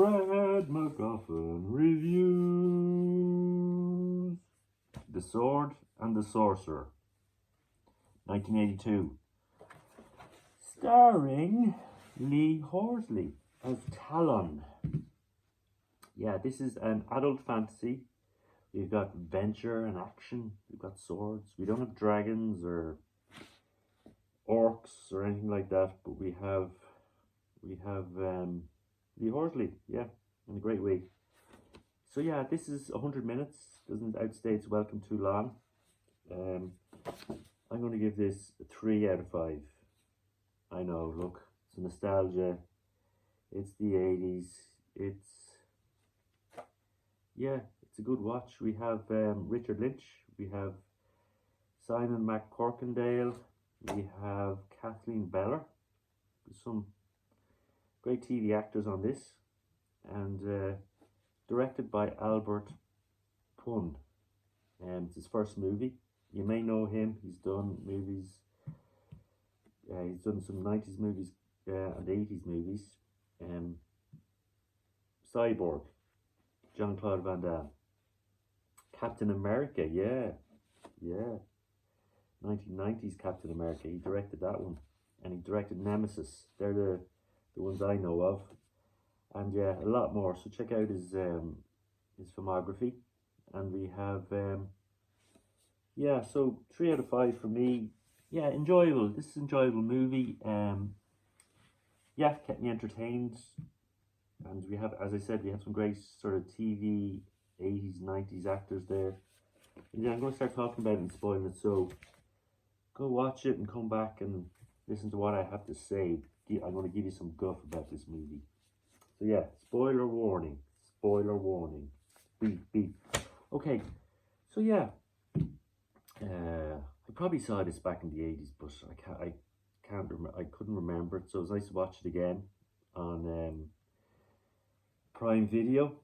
Fred MacGuffin reviews The Sword and the Sorcerer, 1982. Starring Lee Horsley as Talon. Yeah, this is an adult fantasy. We've got adventure and action. We've got swords. We don't have dragons or orcs or anything like that, but we have Lee Horsley, yeah, in a great way. So yeah, this is 100 minutes. Doesn't outstay its welcome too long. I'm going to give this a 3 out of 5. I know, look, it's a nostalgia. It's the 80s. It's a good watch. We have Richard Lynch. We have Simon McCorkindale. We have Kathleen Beller. Some great TV actors on this, and directed by Albert Pun. It's his first movie. You may know him. He's done movies. He's done some 90s movies and 80s movies. Cyborg, Jean-Claude Van Damme. Captain America, yeah. 1990s Captain America. He directed that one, and he directed Nemesis. They're the ones I know of, and yeah, a lot more. So check out his filmography. And we have so 3 out of 5 for me. Yeah, enjoyable. This is an enjoyable movie. Kept me entertained. And we have, as I said, we have some great sort of TV 80s, 90s actors there. And yeah, I'm going to start talking about it and spoiling it, so go watch it and come back and listen to what I have to say. I'm going to give you some guff about this movie. So yeah, spoiler warning. Beep, beep. Okay, so yeah, I probably saw this back in the 80s, but I couldn't remember it, so it was nice to watch it again on Prime Video,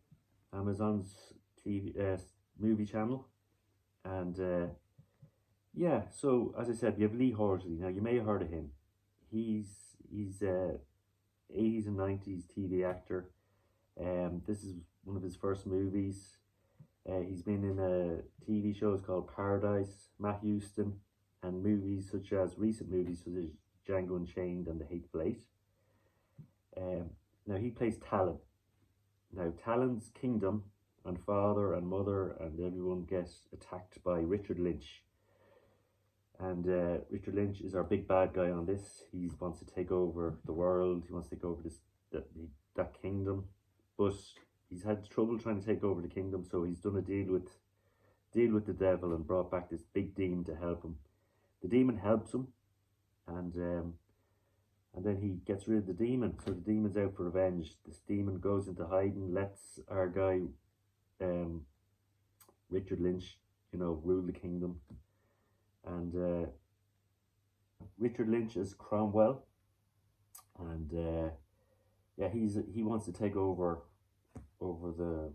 Amazon's TV movie channel. And so as I said, we have Lee Horsley. Now you may have heard of him. He's 80s and 90s TV actor. This is one of his first movies. He's been in TV shows called Paradise, Matt Houston, and movies such as recent movies such as Django Unchained and The Hateful Eight. Now he plays Talon. Now Talon's kingdom and father and mother and everyone gets attacked by Richard Lynch. And Richard Lynch is our big bad guy on this. He wants to take over the world. He wants to take over that kingdom, but he's had trouble trying to take over the kingdom. So he's done a deal with the devil and brought back this big demon to help him. The demon helps him, and then he gets rid of the demon. So the demon's out for revenge. This demon goes into hiding, lets our guy Richard Lynch, rule the kingdom. And Richard Lynch is Cromwell, and he wants to take over the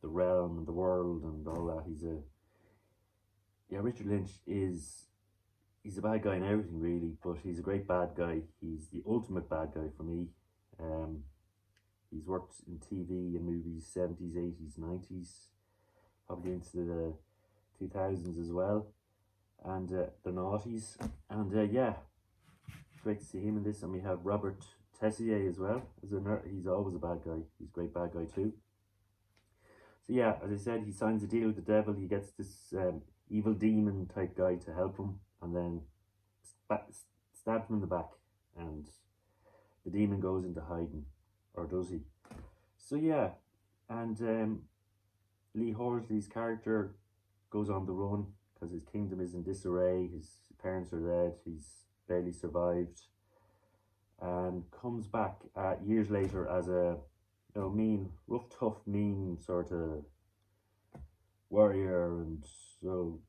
realm and the world and all that. Richard Lynch he's a bad guy in everything really, but he's a great bad guy. He's the ultimate bad guy for me. He's worked in TV and movies 70s, 80s, 90s, probably into the 2000s as well, and the noughties. And great to see him in this. And we have Robert Tessier as well. He's always a bad guy. He's a great bad guy too. So yeah, as I said, he signs a deal with the devil. He gets this evil demon type guy to help him, and then stabs him in the back, and the demon goes into hiding, or does he? So yeah, and Lee Horsley's character goes on the run because his kingdom is in disarray. His parents are dead. He's barely survived, and comes back years later as a mean, rough, tough, mean sort of warrior. And so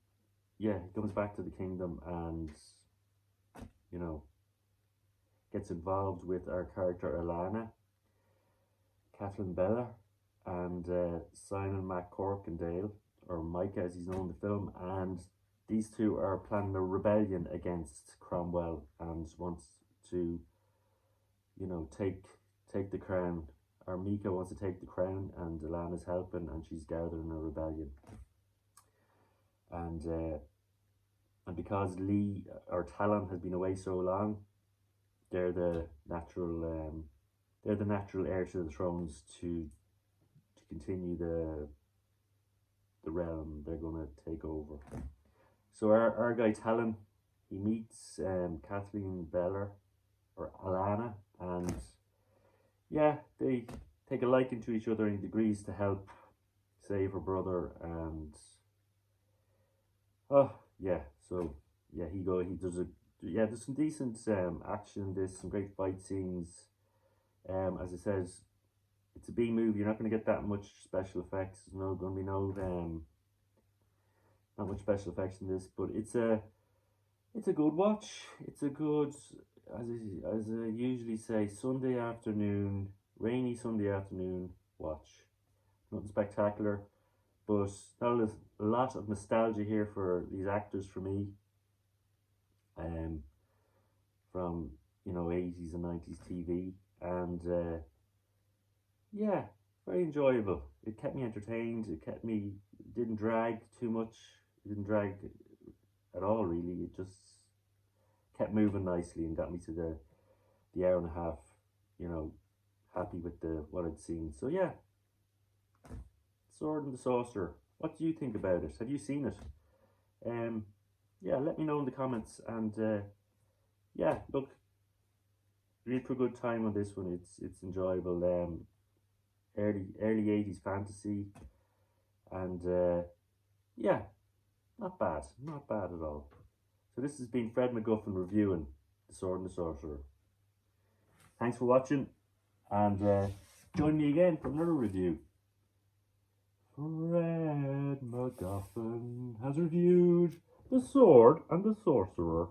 yeah, he comes back to the kingdom and gets involved with our character Alana, Kathleen Beller, and Simon McCorkindale, or Micah as he's known in the film. And these two are planning a rebellion against Cromwell and wants to take the crown or Mika wants to take the crown, and Alana's helping, and she's gathering a rebellion. And because Lee or Talon has been away so long, they're the natural heir to the thrones to continue the realm they're gonna take over. So our guy Talon, he meets Kathleen Beller or Alana, and yeah, they take a liking to each other, and he agrees to help save her brother. And oh yeah, so yeah, he does there's some decent action. There's some great fight scenes. As I said, it's a B movie. You're not going to get that much special effects. There's going to be not much special effects in this, but it's a good watch. It's a good, as I usually say, Sunday afternoon, rainy Sunday afternoon watch. Nothing spectacular, but a lot of nostalgia here for these actors for me. From 80s and 90s TV, and yeah, very enjoyable. It kept me entertained. It didn't drag too much. It didn't drag at all, really. It just kept moving nicely and got me to the hour and a half. Happy with what I'd seen. So yeah, Sword and the Sorcerer. What do you think about it? Have you seen it? Yeah, let me know in the comments. And yeah, look, read for a good time on this one. It's enjoyable. Early 80s fantasy, and yeah, not bad at all. So this has been Fred MacGuffin reviewing The Sword and the Sorcerer. Thanks for watching, and join me again for another review. Fred MacGuffin has reviewed The Sword and the Sorcerer.